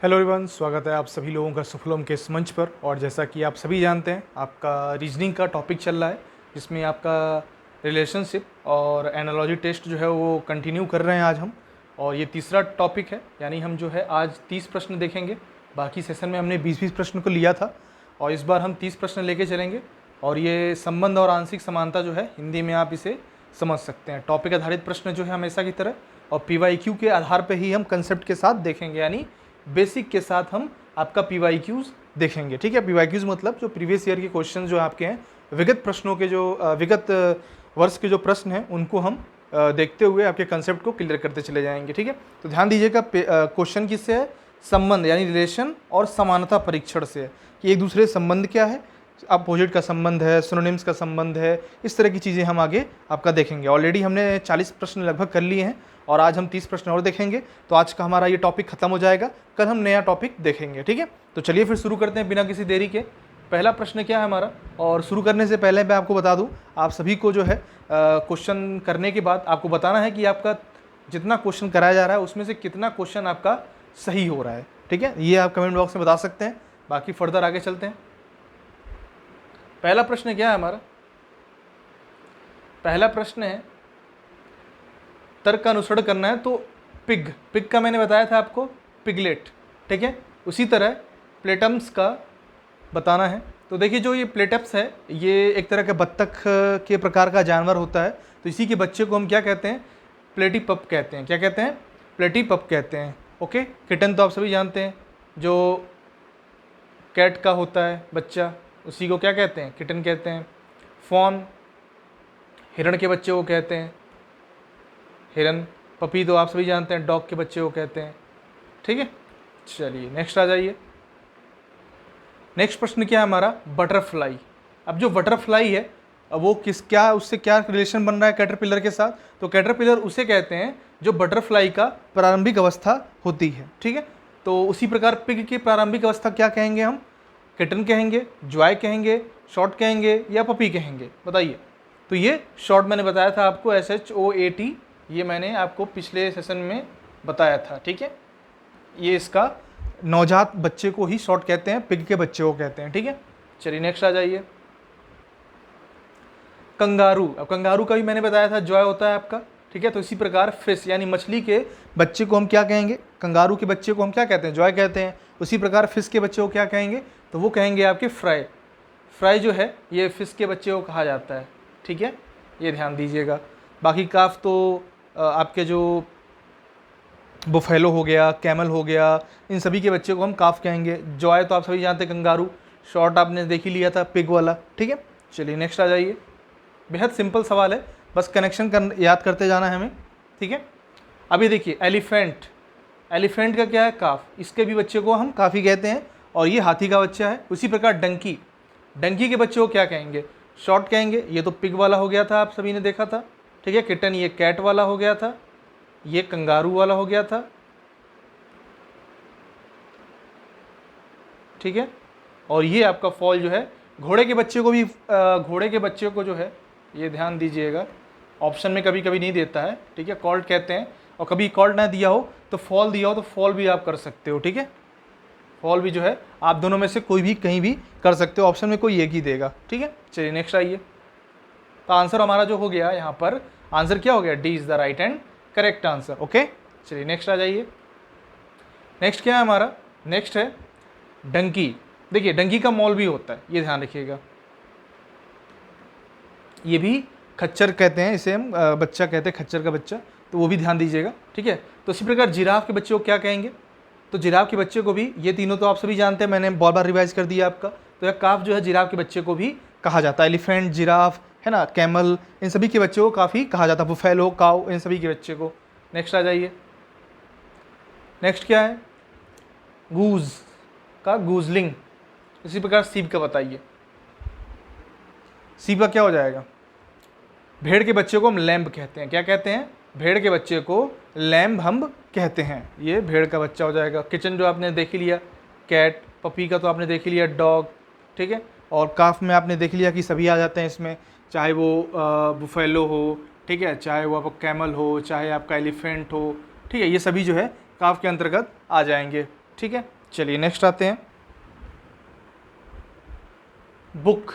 Hello everyone, स्वागत है आप सभी लोगों का सुफलम के इस मंच पर। और जैसा कि आप सभी जानते हैं, आपका रीजनिंग का टॉपिक चल रहा है, जिसमें आपका रिलेशनशिप और एनालॉजी टेस्ट जो है वो कंटिन्यू कर रहे हैं आज हम। और ये तीसरा टॉपिक है, यानी हम जो है आज 30 प्रश्न देखेंगे। बाकी सेशन में हमने 20-20 प्रश्न को लिया था और इस बार हम 30 प्रश्न लेके चलेंगे। और ये संबंध और आंशिक समानता जो है, हिंदी में आप इसे समझ सकते हैं। टॉपिक आधारित प्रश्न जो है हमेशा की तरह, और PYQ के आधार पर ही हम कंसेप्ट के साथ देखेंगे, यानी बेसिक के साथ हम आपका PYQs देखेंगे। ठीक है, PYQs मतलब जो प्रीवियस ईयर के क्वेश्चन जो आपके हैं, विगत प्रश्नों के जो विगत वर्ष के जो प्रश्न हैं, उनको हम देखते हुए आपके कंसेप्ट को क्लियर करते चले जाएंगे। ठीक है, तो ध्यान दीजिएगा, क्वेश्चन किससे है? संबंध यानी रिलेशन और समानता परीक्षण से है कि एक दूसरे संबंध क्या है, अपोजिट का संबंध है, सिनोनिम्स का संबंध है, इस तरह की चीज़ें हम आगे आपका देखेंगे। ऑलरेडी हमने 40 प्रश्न लगभग कर लिए हैं और आज हम 30 प्रश्न और देखेंगे। तो आज का हमारा ये टॉपिक खत्म हो जाएगा, कल हम नया टॉपिक देखेंगे। ठीक है, तो चलिए फिर शुरू करते हैं बिना किसी देरी के। पहला प्रश्न क्या है हमारा, और शुरू करने से पहले मैं आपको बता दूं, आप सभी को जो है क्वेश्चन करने के बाद आपको बताना है कि आपका जितना क्वेश्चन कराया जा रहा है उसमें से कितना क्वेश्चन आपका सही हो रहा है। ठीक है, ये आप कमेंट बॉक्स में बता सकते हैं। बाकी फर्दर आगे चलते हैं। पहला प्रश्न क्या है हमारा? पहला प्रश्न है, तर्क का अनुसरण करना है। तो पिग पिग का मैंने बताया था आपको, पिगलेट। ठीक है, उसी तरह प्लेटम्स का बताना है। तो देखिए, जो ये प्लेटप्स है, ये एक तरह के बत्तख के प्रकार का जानवर होता है। तो इसी के बच्चे को हम क्या कहते हैं? प्लेटीपप कहते हैं। क्या कहते हैं? प्लेटीपप कहते हैं। ओके, किटन तो आप सभी जानते हैं, जो कैट का होता है बच्चा, उसी को क्या कहते हैं? किटन कहते हैं। फॉन, हिरण के बच्चे को कहते हैं हिरन। पपी तो आप सभी जानते हैं, डॉग के बच्चे को कहते हैं। ठीक है, चलिए नेक्स्ट आ जाइए। नेक्स्ट प्रश्न क्या है हमारा? बटरफ्लाई। अब जो बटरफ्लाई है, अब वो क्या उससे क्या रिलेशन बन रहा है कैटरपिलर के साथ? तो कैटरपिलर उसे कहते हैं जो बटरफ्लाई का प्रारंभिक अवस्था होती है। ठीक है, तो उसी प्रकार पिग की प्रारंभिक अवस्था क्या कहेंगे हम? किटन कहेंगे, जॉय कहेंगे, शॉर्ट कहेंगे, या पपी कहेंगे? बताइए। तो ये शॉर्ट मैंने बताया था आपको, SHORT, ये मैंने आपको पिछले सेशन में बताया था। ठीक है, ये इसका नवजात बच्चे को ही शॉर्ट कहते हैं, पिग के बच्चे को कहते हैं। ठीक है, चलिए नेक्स्ट आ जाइए। कंगारू। अब कंगारू का भी मैंने बताया था, जॉय होता है आपका। ठीक है, तो इसी प्रकार फिश यानी मछली के बच्चे को हम क्या कहेंगे? कंगारू के बच्चे को हम क्या कहते हैं? जॉय कहते हैं। उसी प्रकार फिश के बच्चे को क्या कहेंगे? तो वो कहेंगे आपके फ्राई। फ्राई जो है, ये फिश के बच्चे को कहा जाता है। ठीक है, ये ध्यान दीजिएगा। बाकी काफ तो आपके जो बुफेलो हो गया, कैमल हो गया, इन सभी के बच्चे को हम काफ कहेंगे। जॉय तो आप सभी जानते हैं कंगारू, शॉर्ट आपने देख ही लिया था, पिग वाला। ठीक है, चलिए नेक्स्ट आ जाइए। बेहद सिंपल सवाल है, बस कनेक्शन याद करते जाना है हमें। ठीक है, अभी देखिए, एलिफेंट। एलिफेंट का क्या है? काफ। इसके भी बच्चे को हम काफी कहते हैं, और ये हाथी का बच्चा है। उसी प्रकार डंकी। डंकी के बच्चे को क्या कहेंगे? शॉर्ट कहेंगे। ये तो पिग वाला हो गया था, आप सभी ने देखा था। ठीक है, किटन ये कैट वाला हो गया था, ये कंगारू वाला हो गया था। ठीक है, और ये आपका फॉल जो है, घोड़े के बच्चे को भी, घोड़े के बच्चे को जो है, ये ध्यान दीजिएगा, ऑप्शन में कभी कभी नहीं देता है। ठीक है, कॉल्ड कहते हैं, और कभी कॉल्ड ना दिया हो तो फॉल दिया हो तो फॉल भी आप कर सकते हो। ठीक है, फॉल भी जो है आप दोनों में से कोई भी कहीं भी कर सकते हो, ऑप्शन में कोई एक ही देगा। ठीक है, चलिए नेक्स्ट आइए। तो आंसर हमारा जो हो गया यहाँ पर, आंसर क्या हो गया? D is the right and correct answer. Okay, चलिए नेक्स्ट आ जाइए। नेक्स्ट क्या है हमारा? नेक्स्ट है डंकी। देखिए, डंकी का मॉल भी होता है, ये ध्यान रखिएगा। ये भी खच्चर कहते हैं, इसे हम बच्चा कहते हैं, खच्चर का बच्चा, तो वो भी ध्यान दीजिएगा। ठीक है, तो इसी प्रकार जिराफ के बच्चे को क्या कहेंगे? तो जिराफ के बच्चे को भी, ये तीनों तो आप सभी जानते हैं, मैंने बहुत बार रिवाइज कर दिया आपका। तो यह काफ जो है, जिराफ के बच्चे को भी कहा जाता है। एलिफेंट, जिराफ है ना, कैमल, इन सभी के बच्चे को काफ़ी कहा जाता है। बुफेलो, काउ, इन सभी के बच्चे को। नेक्स्ट आ जाइए। नेक्स्ट क्या है? गूज का गूजलिंग। इसी प्रकार सीप का बताइए। सीप का क्या हो जाएगा? भेड़ के बच्चे को हम लैम्ब कहते हैं। क्या कहते हैं? भेड़ के बच्चे को लैम्ब हम कहते हैं। ये भेड़ का बच्चा हो जाएगा। किचन जो आपने देख ही लिया, कैट। पपी का तो आपने देख ही लिया, डॉग। ठीक है, और काफ में आपने देख लिया कि सभी आ जाते हैं इसमें, चाहे वो बुफेलो हो, ठीक है, चाहे वो आपका कैमल हो, चाहे आपका एलिफेंट हो। ठीक है, ये सभी जो है काफ के अंतर्गत आ जाएंगे। ठीक है, चलिए नेक्स्ट आते हैं। बुक,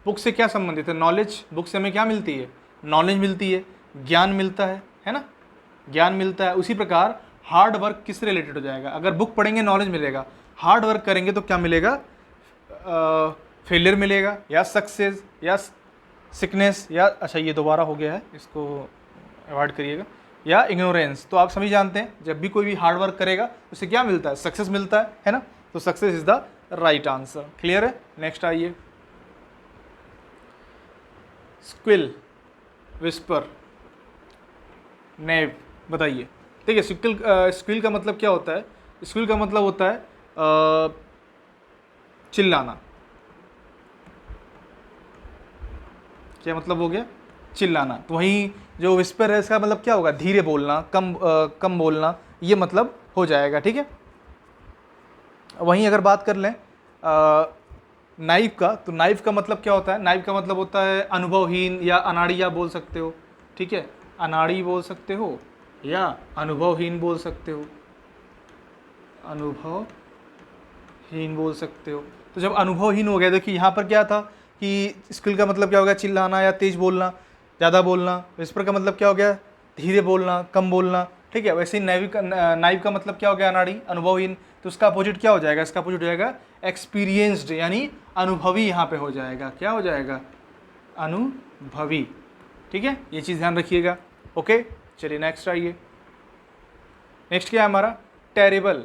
बुक से क्या संबंधित है? नॉलेज। बुक से हमें क्या मिलती है? नॉलेज मिलती है, ज्ञान मिलता है ना, ज्ञान मिलता है। उसी प्रकार हार्ड वर्क किससे रिलेटेड हो जाएगा? अगर बुक पढ़ेंगे नॉलेज मिलेगा, हार्ड वर्क करेंगे तो क्या मिलेगा? फेलियर मिलेगा, या सक्सेस, या सिकनेस, या अच्छा ये दोबारा हो गया है, इसको अवॉइड करिएगा, या इग्नोरेंस। तो आप सभी जानते हैं जब भी कोई भी हार्ड वर्क करेगा उससे क्या मिलता है? सक्सेस मिलता है ना। तो success is the right answer. Clear है? नेक्स्ट आइए। स्क्विल, विस्पर, नेव, बताइए। ठीक है, स्क्विल का मतलब क्या होता है? स्क्विल का मतलब होता है चिल्लाना। क्या मतलब हो गया? चिल्लाना। तो वहीं जो विस्पर है इसका मतलब क्या होगा? धीरे बोलना, कम बोलना, ये मतलब हो जाएगा। ठीक है, वहीं अगर बात कर लें नाइव का, तो नाइव का मतलब क्या होता है? नाइव का मतलब होता है अनुभवहीन या अनाड़ी, आप बोल सकते हो। ठीक है, अनाड़ी बोल सकते हो या अनुभवहीन बोल सकते हो, अनुभवहीन बोल सकते हो। तो जब अनुभवहीन हो गया, देखिए यहाँ पर क्या था कि स्किल का मतलब क्या हो गया? चिल्लाना या तेज बोलना, ज़्यादा बोलना। विस्पर का मतलब क्या हो गया? धीरे बोलना, कम बोलना। ठीक है, वैसे ही नाइव का मतलब क्या हो गया? अनाड़ी, अनुभवहीन। तो उसका अपोजिट क्या हो जाएगा? इसका अपोजिट हो जाएगा एक्सपीरियंस्ड, यानी अनुभवी यहाँ पे हो जाएगा। क्या हो जाएगा? अनुभवी। ठीक है, ये चीज़ ध्यान रखिएगा। ओके, चलिए नेक्स्ट आइए। नेक्स्ट क्या है हमारा? टेरिबल।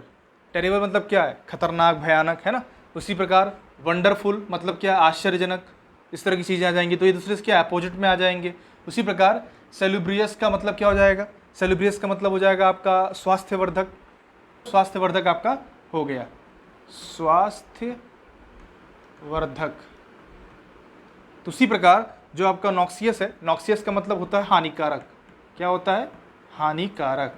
टेरिबल मतलब क्या है? खतरनाक, भयानक, है ना। उसी प्रकार वंडरफुल मतलब क्या है? आश्चर्यजनक। इस तरह की चीज़ें आ जाएंगी, तो ये दूसरे से क्या है? अपोजिट में आ जाएंगे। उसी प्रकार सेलुब्रियस का मतलब क्या हो जाएगा? सेलुब्रियस का मतलब हो जाएगा आपका स्वास्थ्यवर्धक। स्वास्थ्यवर्धक आपका हो गया स्वास्थ्यवर्धक। तो उसी प्रकार जो आपका नॉक्सियस है, नॉक्सियस का मतलब होता है हानिकारक। क्या होता है? हानिकारक।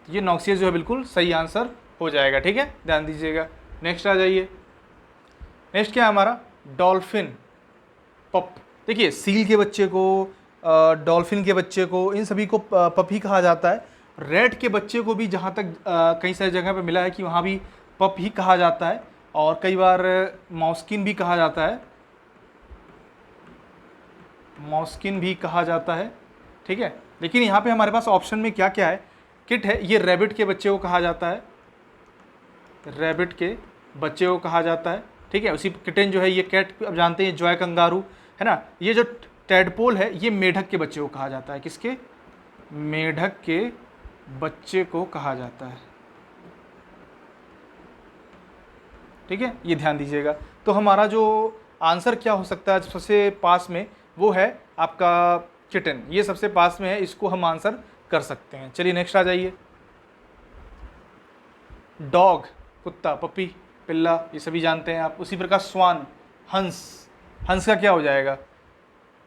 ये नॉक्सियस जो है बिल्कुल सही आंसर हो जाएगा। ठीक है, ध्यान दीजिएगा। नेक्स्ट आ जाइए। नेक्स्ट क्या है हमारा? डॉल्फिन, पप। देखिए, सील के बच्चे को, डॉल्फिन के बच्चे को, इन सभी को पप ही कहा जाता है। रेड के बच्चे को भी जहाँ तक कई सारी जगह पे मिला है कि वहाँ भी पप ही कहा जाता है, और कई बार मॉस्किन भी कहा जाता है, मॉस्किन भी कहा जाता है। ठीक है, लेकिन यहाँ पे हमारे पास ऑप्शन में क्या क्या है? किट है, ये रैबिट के बच्चे को कहा जाता है, रैबिट के बच्चे को कहा जाता है। ठीक है, उसी किटन जो है ये कैट, अब जानते हैं जॉय कंगारू, है ना। ये जो टैडपोल है ये मेढक के बच्चे को कहा जाता है। किसके? मेढक के बच्चे को कहा जाता है। ठीक है, ये ध्यान दीजिएगा। तो हमारा जो आंसर क्या हो सकता है सबसे पास में, वो है आपका किटन। ये सबसे पास में है, इसको हम आंसर कर सकते हैं। चलिए नेक्स्ट आ जाइए। डॉग, कुत्ता, पपी, पिल्ला, ये सभी जानते हैं आप। उसी प्रकार स्वान, हंस। हंस का क्या हो जाएगा?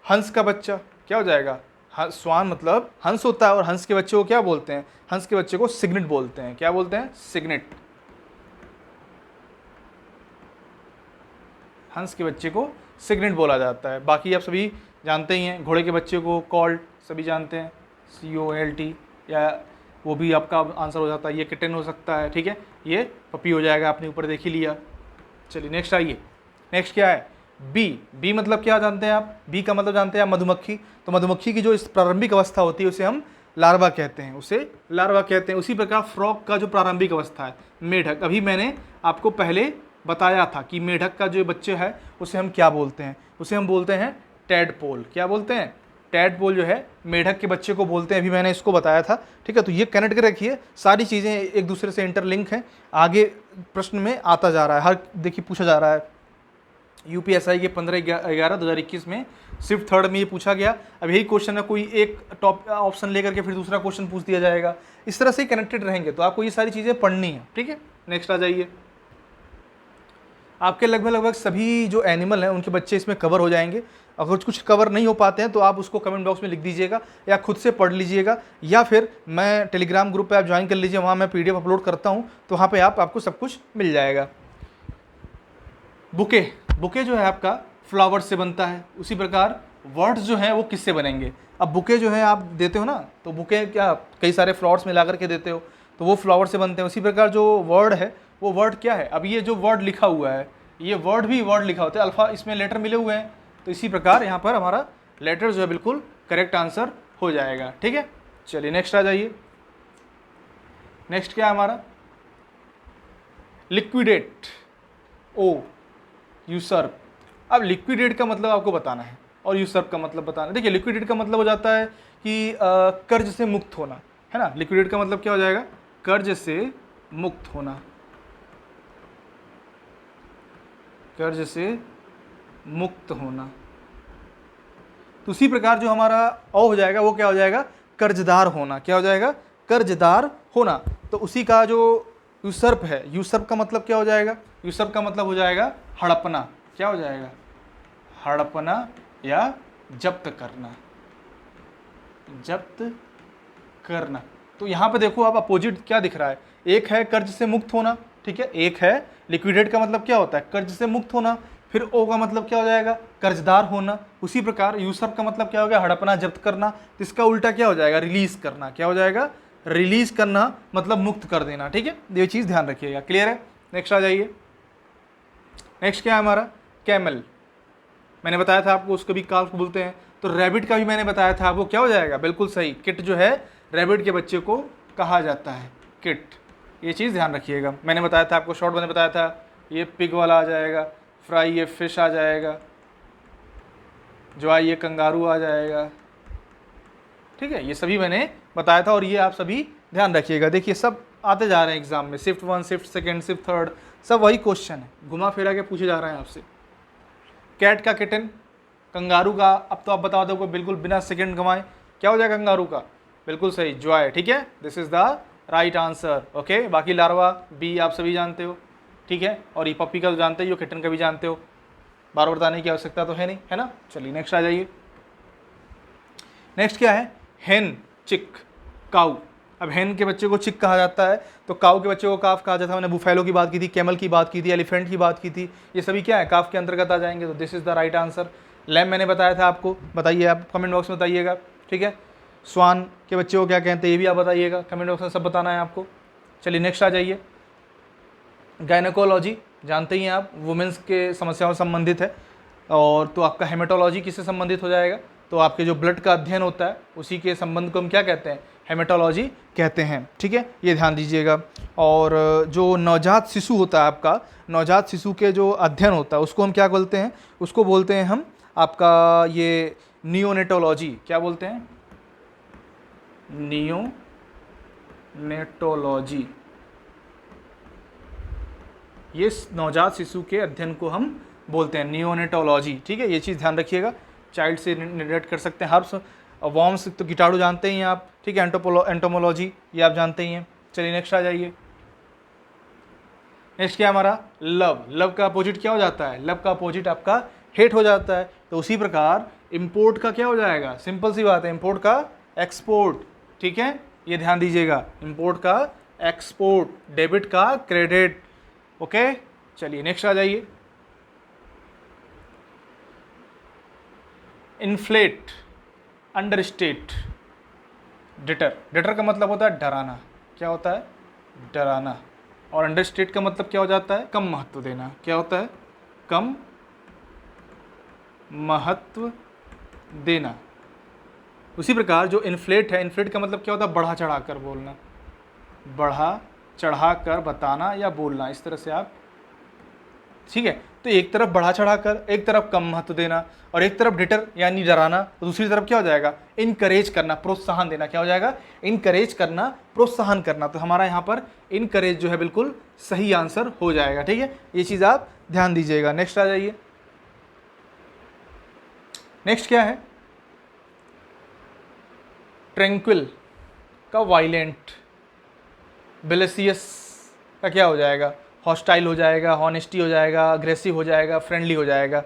हंस का बच्चा क्या हो जाएगा? स्वान मतलब हंस होता है, और हंस के बच्चे को क्या बोलते हैं? हंस के बच्चे को सिग्नेट बोलते हैं। क्या बोलते हैं? सिग्नेट। हंस के बच्चे को सिग्नेट बोला जाता है। बाकी आप सभी जानते ही हैं, घोड़े के बच्चे को कॉल्ट, सभी जानते हैं, COLT, या वो भी आपका आंसर हो जाता है। ये किटन हो सकता है। ठीक है, ये पपी हो जाएगा, आपने ऊपर देख ही लिया। चलिए नेक्स्ट आइए। नेक्स्ट क्या है? बी। बी मतलब क्या जानते हैं आप? बी का मतलब जानते हैं आप? मधुमक्खी। तो मधुमक्खी की जो इस प्रारंभिक अवस्था होती है उसे हम लार्वा कहते हैं, उसे लार्वा कहते हैं। उसी प्रकार फ्रॉग का जो प्रारंभिक अवस्था है, मेढक, अभी मैंने आपको पहले बताया था कि मेढक का जो बच्चे है उसे हम क्या बोलते हैं? उसे हम बोलते हैं टैडपोल। क्या बोलते हैं? टैडपोल जो है मेढक के बच्चे को बोलते हैं, अभी मैंने इसको बताया था। ठीक है, तो ये कनेक्ट कर रखिए, सारी चीज़ें एक दूसरे से इंटरलिंक हैं। आगे प्रश्न में आता जा रहा है, हर देखिए पूछा जा रहा है। UPSI के 15/11/2021 में सिर्फ थर्ड में ये पूछा गया। अब यही क्वेश्चन है, कोई एक टॉप ऑप्शन लेकर के फिर दूसरा क्वेश्चन पूछ दिया जाएगा। इस तरह से कनेक्टेड रहेंगे, तो आपको ये सारी चीज़ें पढ़नी है। ठीक है, नेक्स्ट आ जाइए। आपके लगभग सभी जो एनिमल हैं उनके बच्चे इसमें कवर हो जाएंगे। अगर कुछ कवर नहीं हो पाते हैं तो आप उसको कमेंट बॉक्स में लिख दीजिएगा, या खुद से पढ़ लीजिएगा, या फिर मैं टेलीग्राम ग्रुप पे आप ज्वाइन कर लीजिए, वहाँ मैं PDF अपलोड करता हूँ, तो वहाँ पे आपको सब कुछ मिल जाएगा। बुके, बुके जो है आपका फ्लावर्स से बनता है। उसी प्रकार वर्ड्स जो हैं वो किससे बनेंगे? अब बुके जो है आप देते हो ना, तो बुके क्या कई सारे फ्लावर्स मिला करके देते हो, तो वो फ्लावर से बनते हैं। उसी प्रकार जो वर्ड है वो वर्ड क्या है, अब ये जो वर्ड लिखा हुआ है ये वर्ड भी वर्ड लिखा होता है, अल्फ़ा इसमें लेटर मिले हुए हैं, तो इसी प्रकार यहाँ पर हमारा लेटर जो है बिल्कुल करेक्ट आंसर हो जाएगा। ठीक है, चलिए नेक्स्ट आ जाइए। नेक्स्ट क्या है हमारा, लिक्विडेट, ओ यूसर्प। अब लिक्विडेट का मतलब आपको बताना है और यूसर्प का मतलब बताना है। देखिए लिक्विडेट का मतलब हो जाता है कि कर्ज से मुक्त होना, है ना। लिक्विडेट का मतलब क्या हो जाएगा, कर्ज से मुक्त होना, कर्ज से मुक्त होना। तो उसी प्रकार जो हमारा ओ हो जाएगा वो क्या हो जाएगा, कर्जदार होना। क्या हो जाएगा, कर्जदार होना। तो उसी का जो यूसर्प है, यूसर्प का मतलब क्या हो जाएगा, यूसर्प का मतलब हो जाएगा हड़पना। क्या हो जाएगा, हड़पना या जब्त करना, जब्त करना। तो यहाँ पे देखो आप अपोजिट क्या दिख रहा है, एक है कर्ज से मुक्त होना, ठीक है, एक है लिक्विडेट का मतलब क्या होता है, कर्ज से मुक्त होना। फिर ओ का मतलब क्या हो जाएगा, कर्जदार होना। उसी प्रकार यूसर्प का मतलब क्या हो गया, हड़पना जब्त करना। तो इसका उल्टा क्या हो जाएगा, रिलीज करना। क्या हो जाएगा, रिलीज करना मतलब मुक्त कर देना। ठीक है, ये चीज़ ध्यान रखिएगा। क्लियर है, नेक्स्ट आ जाइए। नेक्स्ट क्या है हमारा, कैमल। मैंने बताया था आपको उसको भी काल्फ बोलते हैं। तो रैबिट का भी मैंने बताया था आपको, क्या हो जाएगा, बिल्कुल सही, किट जो है रैबिट के बच्चे को कहा जाता है, किट। ये चीज़ ध्यान रखिएगा। मैंने बताया था आपको, शॉर्ट मैंने बताया था, ये पिग वाला आ जाएगा, फ्राई ये फिश आ जाएगा, ज्वाई ये कंगारू आ जाएगा। ठीक है, ये सभी मैंने बताया था और ये आप सभी ध्यान रखिएगा। देखिए सब आते जा रहे हैं एग्जाम में, शिफ्ट 1, शिफ्ट 2, शिफ्ट 3, सब वही क्वेश्चन है, घुमा फिरा के पूछे जा रहे हैं आपसे। कैट का किटन, कंगारू का, अब तो आप बता दो बिल्कुल बिना सेकंड गंवाए, क्या हो जाएगा कंगारू का, बिल्कुल सही, जॉय। ठीक है, this is the right answer. Okay, बाकी लार्वा बी आप सभी जानते हो, ठीक है, और ये पप्पी का तो जानते ही हो, किटन का भी जानते हो, बार बार बताने की आवश्यकता तो है नहीं, है ना। चलिए नेक्स्ट आ जाइए। नेक्स्ट क्या है, हेन, चिक, काऊ। अब हेन के बच्चे को चिक कहा जाता है, तो काऊ के बच्चे को काफ कहा जाता है। मैंने बुफेलो की बात की थी, कैमल की बात की थी, एलिफेंट की बात की थी, ये सभी क्या है, काफ के अंतर्गत आ जाएंगे। तो this is the right answer. लैम मैंने बताया था आपको, बताइए आप कमेंट बॉक्स में बताइएगा। ठीक है, स्वान के बच्चे को क्या कहते हैं ये भी आप बताइएगा, कमेंट बॉक्स में सब बताना है आपको। चलिए नेक्स्ट आ जाइए। गायनेकोलॉजी जानते ही हैं आप, वुमेंस के समस्याओं से संबंधित है। और तो आपका हेमेटोलॉजी किससे संबंधित हो जाएगा, तो आपके जो ब्लड का अध्ययन होता है उसी के संबंध को हम क्या कहते हैं, हेमेटोलॉजी कहते हैं। ठीक है, ये ध्यान दीजिएगा। और जो नवजात शिशु होता है आपका, नवजात शिशु के जो अध्ययन होता है उसको हम क्या बोलते हैं, उसको बोलते हैं हम आपका ये नियोनेटोलॉजी। क्या बोलते हैं, नियोनेटोलॉजी। ये नवजात शिशु के अध्ययन को हम बोलते हैं नियोनेटोलॉजी। ठीक है, ये चीज़ ध्यान रखिएगा। चाइल्ड से रिलेट कर सकते हैं, हर्ब्स, वॉर्म्स तो कीटाणु जानते ही हैं आप। ठीक है, एंटोमोलॉजी ये आप जानते ही हैं। चलिए नेक्स्ट आ जाइए। नेक्स्ट क्या हमारा, लव। लव का अपोजिट क्या हो जाता है, लव का अपोजिट आपका हेट हो जाता है। तो उसी प्रकार इंपोर्ट का क्या हो जाएगा, सिंपल सी बात है, इंपोर्ट का एक्सपोर्ट। ठीक है, ये ध्यान दीजिएगा, इंपोर्ट का एक्सपोर्ट, डेबिट का क्रेडिट। ओके, चलिए नेक्स्ट आ जाइए। Inflate, understate, deter. डिटर का मतलब होता है डराना। क्या होता है, डराना। और अंडरस्टेट का मतलब क्या हो जाता है, कम महत्व देना। क्या होता है, कम महत्व देना। उसी प्रकार जो इन्फ्लेट है, इन्फ्लेट का मतलब क्या होता है, बढ़ा चढ़ा कर बोलना, बढ़ा चढ़ा कर बताना या बोलना, इस तरह से आप। ठीक है, तो एक तरफ बढ़ा चढ़ा कर, एक तरफ कम महत्व देना, और एक तरफ डिटर यानी डराना, तो दूसरी तरफ क्या हो जाएगा, इनकरेज करना, प्रोत्साहन देना। क्या हो जाएगा, इनकरेज करना, प्रोत्साहन करना। तो हमारा यहाँ पर इनकरेज जो है बिल्कुल सही आंसर हो जाएगा। ठीक है, ये चीज़ आप ध्यान दीजिएगा। नेक्स्ट आ जाइए। नेक्स्ट क्या है, ट्रैंक्विल का वायलेंट, बेलेसियस का क्या हो जाएगा, हॉस्टाइल हो जाएगा, हॉनेस्टी हो जाएगा, अग्रेसिव हो जाएगा, फ्रेंडली हो जाएगा।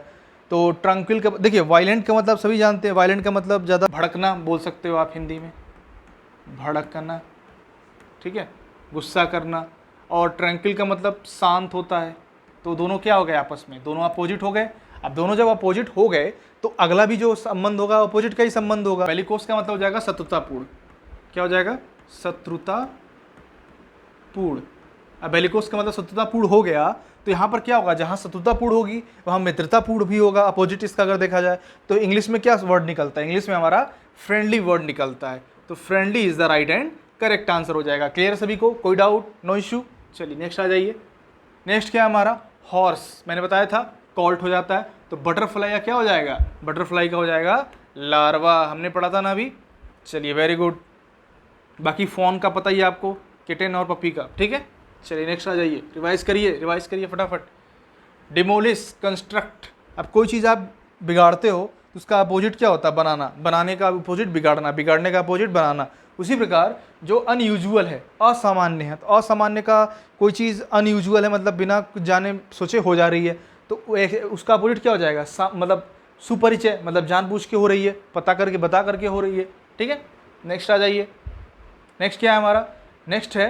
तो ट्रंक्विल का देखिए, वायलेंट का मतलब सभी जानते हैं, वायलेंट का मतलब ज़्यादा भड़कना बोल सकते हो आप हिंदी में, भड़कना। ठीक है, गुस्सा करना। और ट्रंक्विल का मतलब शांत होता है। तो दोनों क्या हो गए आपस में, दोनों अपोजिट हो गए। अब दोनों जब अपोजिट हो गए तो अगला भी जो संबंध होगा अपोजिट का ही संबंध होगा। बेलिकोस का मतलब हो जाएगा शत्रुतापूर्ण। क्या हो जाएगा, शत्रुतापूर्ण। पूर्ण। अब बेलिकोस का मतलब शत्रुतापूर्ण हो गया, तो यहाँ पर क्या होगा, जहाँ शत्रुतापूर्ण होगी वहाँ मित्रतापूर्ण भी होगा, अपोजिट इसका अगर देखा जाए। तो इंग्लिश में क्या वर्ड निकलता है, इंग्लिश में हमारा फ्रेंडली वर्ड निकलता है। तो friendly is the right and correct answer हो जाएगा। क्लियर सभी को, कोई डाउट, नो इश्यू। चलिए नेक्स्ट आ जाइए। नेक्स्ट क्या है हमारा, हॉर्स। मैंने बताया था कॉल्ट हो जाता है, तो बटरफ्लाई का क्या हो जाएगा, बटरफ्लाई का हो जाएगा लार्वा, हमने पढ़ा था ना अभी। चलिए वेरी गुड। बाकी फॉन का पता ही है आपको, किटेन और पपी का, ठीक है। चलिए नेक्स्ट आ जाइए, रिवाइज करिए फटाफट। Demolish, construct. अब कोई चीज़ आप बिगाड़ते हो तो उसका अपोजिट क्या होता है, बनाना। बनाने का अपोजिट बिगाड़ना, बिगाड़ने का अपोजिट बनाना। उसी प्रकार जो अनयूजुअल है, असामान्य है, तो असामान्य का कोई चीज़ अनयूजुअल है मतलब बिना कुछ जाने सोचे हो जा रही है, तो उसका अपोजिट क्या हो जाएगा, मतलब सुपरिचय, मतलब जानबूझ के हो रही है, पता करके बता करके हो रही है, ठीक है। नेक्स्ट आ जाइए। नेक्स्ट क्या है हमारा, नेक्स्ट है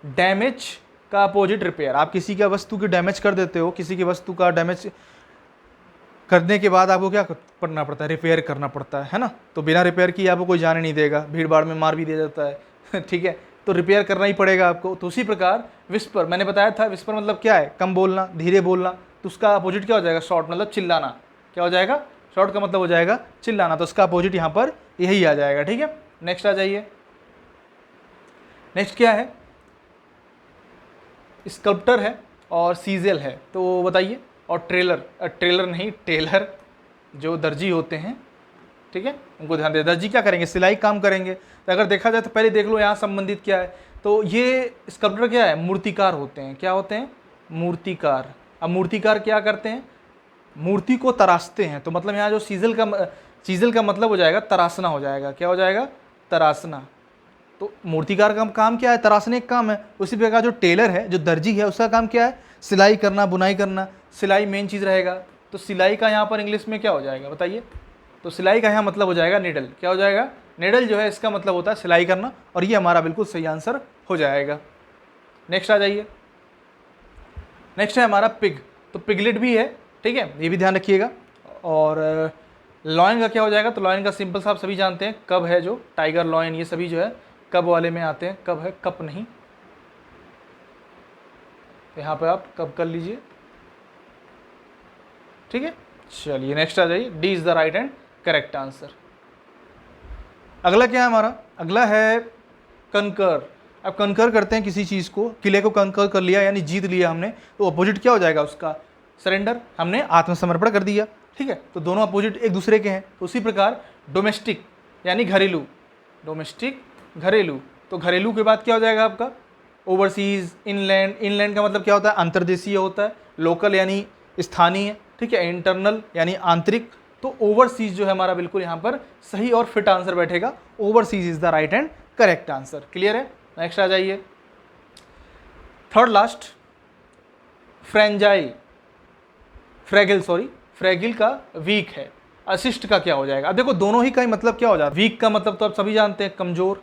डैमेज का अपोजिट रिपेयर। आप किसी का वस्तु की डैमेज कर देते हो, किसी की वस्तु का डैमेज करने के बाद आपको क्या करना पड़ता है, रिपेयर करना पड़ता है ना। तो बिना रिपेयर किए आपको कोई जाने नहीं देगा, भीड़ भाड़ में मार भी दे जाता है ठीक है, तो रिपेयर करना ही पड़ेगा आपको। तो उसी प्रकार विस्पर, मैंने बताया था विस्पर मतलब क्या है, कम बोलना, धीरे बोलना। तो उसका अपोजिट क्या हो जाएगा, शॉर्ट, मतलब चिल्लाना। क्या हो जाएगा, शॉर्ट का मतलब हो जाएगा चिल्लाना, तो उसका अपोजिट यहाँ पर यही आ जाएगा, ठीक है। नेक्स्ट आ जाइए। नेक्स्ट क्या है, स्कल्प्टर है और सीजल है, तो बताइए। और ट्रेलर, ट्रेलर नहीं टेलर, जो दर्जी होते हैं, ठीक है, उनको ध्यान दे। दर्जी क्या करेंगे, सिलाई काम करेंगे। तो अगर देखा जाए तो पहले देख लो यहाँ संबंधित क्या है। तो ये स्कल्प्टर क्या है, मूर्तिकार होते हैं। क्या होते हैं, मूर्तिकार। अब मूर्तिकार क्या करते हैं, मूर्ति को तराशते हैं। तो मतलब यहाँ जो सीजल का मतलब हो जाएगा तराशना हो जाएगा। क्या हो जाएगा, तराशना। तो मूर्तिकार का काम क्या है, तराशने का काम है। उसी प्रकार जो टेलर है, जो दर्जी है, उसका काम क्या है, सिलाई करना, बुनाई करना। सिलाई मेन चीज़ रहेगा। तो सिलाई का यहाँ पर इंग्लिश में क्या हो जाएगा बताइए। तो सिलाई का यहाँ मतलब हो जाएगा निडल। क्या हो जाएगा, निडल जो है इसका मतलब होता है सिलाई करना, और ये हमारा बिल्कुल सही आंसर हो जाएगा। नेक्स्ट आ जाइए। नेक्स्ट है हमारा पिग। तो पिगलेट भी है, ठीक है, ये भी ध्यान रखिएगा। और लॉयन का क्या हो जाएगा, तो लॉयन का सिंपल सा आप सभी जानते हैं, कब है जो टाइगर, लॉयन, ये सभी जो है कब वाले में आते हैं। कब है, कप नहीं, यहाँ पे आप कब कर लीजिए, ठीक है। चलिए नेक्स्ट आ जाइए। D is the right and correct answer. अगला क्या है हमारा, अगला है कंकर। अब कंकर करते हैं किसी चीज़ को, किले को कंकर कर लिया यानी जीत लिया हमने, तो अपोजिट क्या हो जाएगा उसका, सरेंडर, हमने आत्मसमर्पण कर दिया, ठीक है। तो दोनों अपोजिट एक दूसरे के हैं। तो उसी प्रकार डोमेस्टिक यानी घरेलू, डोमेस्टिक घरेलू। तो घरेलू के बाद क्या हो जाएगा आपका, ओवरसीज, इनलैंड। इनलैंड का मतलब क्या होता है, अंतर्देशीय होता है। लोकल यानी स्थानीय, ठीक है। इंटरनल यानी आंतरिक। तो ओवरसीज जो है हमारा बिल्कुल यहाँ पर सही और फिट आंसर बैठेगा। Overseas is the right and correct answer. Clear है। नेक्स्ट आ जाइए, थर्ड लास्ट, फ्रेंजाइल, फ्रैगिल, सॉरी, फ्रैगिल का वीक है। असिस्ट का क्या हो जाएगा। अब देखो दोनों ही का ही मतलब क्या हो जाता है। वीक का मतलब तो आप सभी जानते हैं कमजोर,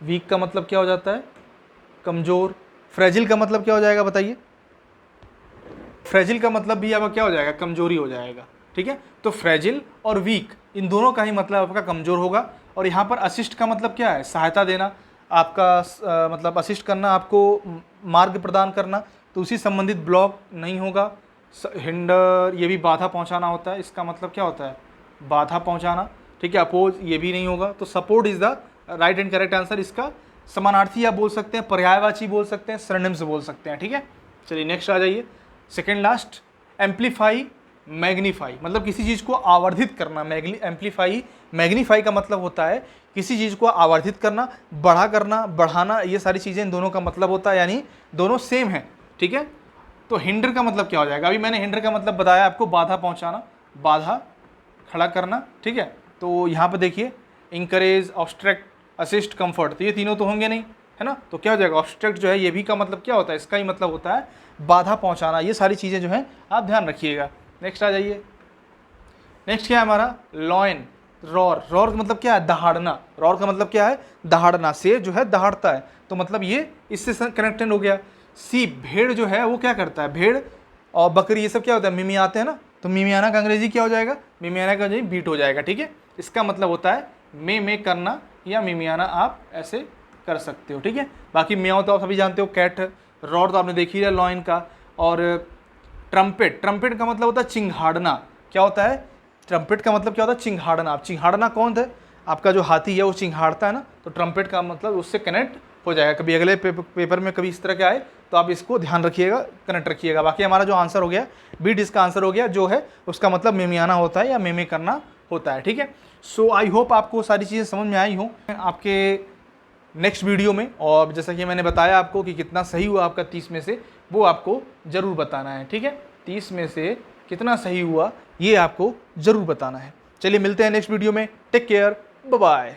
वीक का मतलब क्या हो जाता है, कमजोर। फ्रेजिल का मतलब क्या हो जाएगा बताइए। फ्रेजिल का मतलब भी आपका क्या हो जाएगा, कमजोरी हो जाएगा, ठीक है। तो फ्रेजिल और वीक इन दोनों का ही मतलब आपका कमजोर होगा। और यहाँ पर असिस्ट का मतलब क्या है, सहायता देना, आपका मतलब असिस्ट करना, आपको मार्ग प्रदान करना। तो उसी संबंधित ब्लॉक नहीं होगा। हिंडर, ये भी बाधा पहुँचाना होता है, इसका मतलब क्या होता है, बाधा पहुँचाना, ठीक है। अपोज, ये भी नहीं होगा। तो support is the right and correct answer. इसका समानार्थी आप बोल सकते हैं, पर्यायवाची बोल सकते हैं, सिनोनिम से बोल सकते हैं, ठीक है। चलिए नेक्स्ट आ जाइए, सेकेंड लास्ट, एम्पलीफाई, मैग्नीफाई, मतलब किसी चीज़ को आवर्धित करना। एम्पलीफाई, मैग्नीफाई का मतलब होता है किसी चीज़ को आवर्धित करना, बड़ा करना, बढ़ाना, ये सारी चीज़ें इन दोनों का मतलब होता है, यानी दोनों सेम है, ठीक है। तो हिंडर का मतलब क्या हो जाएगा, अभी मैंने हिंडर का मतलब बताया आपको, बाधा पहुंचाना, बाधा खड़ा करना, ठीक है। तो यहाँ पे देखिए, इंकरेज, ऑब्स्ट्रक्ट, असिस्ट, कंफर्ट, तो ये तीनों तो होंगे नहीं, है ना। तो क्या हो जाएगा, ऑब्स्ट्रक्ट जो है ये भी का मतलब क्या होता है, इसका ही मतलब होता है बाधा पहुंचाना। ये सारी चीज़ें जो हैं आप ध्यान रखिएगा। नेक्स्ट आ जाइए। नेक्स्ट क्या है हमारा, लॉयन, रॉर। रॉर का मतलब क्या है, दहाड़ना। रॉर का मतलब क्या है, दहाड़ना। शेर जो है दहाड़ता है, तो मतलब ये इससे कनेक्टेड हो गया। सी, भेड़ जो है वो क्या करता है, भेड़ और बकरी ये सब क्या होता है, मिमियाते हैं ना। तो मिमियाना का अंग्रेजी क्या हो जाएगा, मिमियाना का अंग्रेजी बीट हो जाएगा, ठीक है। इसका मतलब होता है में करना, या मिमियाना आप ऐसे कर सकते हो, ठीक है। बाकी म्याओ तो आप सभी जानते हो, कैट। रॉड तो आपने देख ही लिया लॉइन का। और ट्रम्पेट, ट्रम्पेट का मतलब होता है चिंघाड़ना। क्या होता है ट्रम्पेट का मतलब? क्या होता है चिंघाड़ना। आप चिंघाड़ना कौन है? आपका जो हाथी है वो चिंघाड़ता है ना, तो ट्रम्पेट का मतलब उससे कनेक्ट हो जाएगा। कभी अगले पेपर में कभी इस तरह के आए तो आप इसको ध्यान रखिएगा, कनेक्ट रखिएगा। बाकी हमारा जो आंसर हो गया बी इसका आंसर हो गया, जो है उसका मतलब मिमियाना होता है या मेमे करना होता है, ठीक है। सो आई होप आपको सारी चीज़ें समझ में आई हों आपके नेक्स्ट वीडियो में। और जैसा कि मैंने बताया आपको कि कितना सही हुआ आपका 30 में से, वो आपको ज़रूर बताना है, ठीक है। 30 में से कितना सही हुआ ये आपको ज़रूर बताना है। चलिए मिलते हैं नेक्स्ट वीडियो में। Take care, bye bye.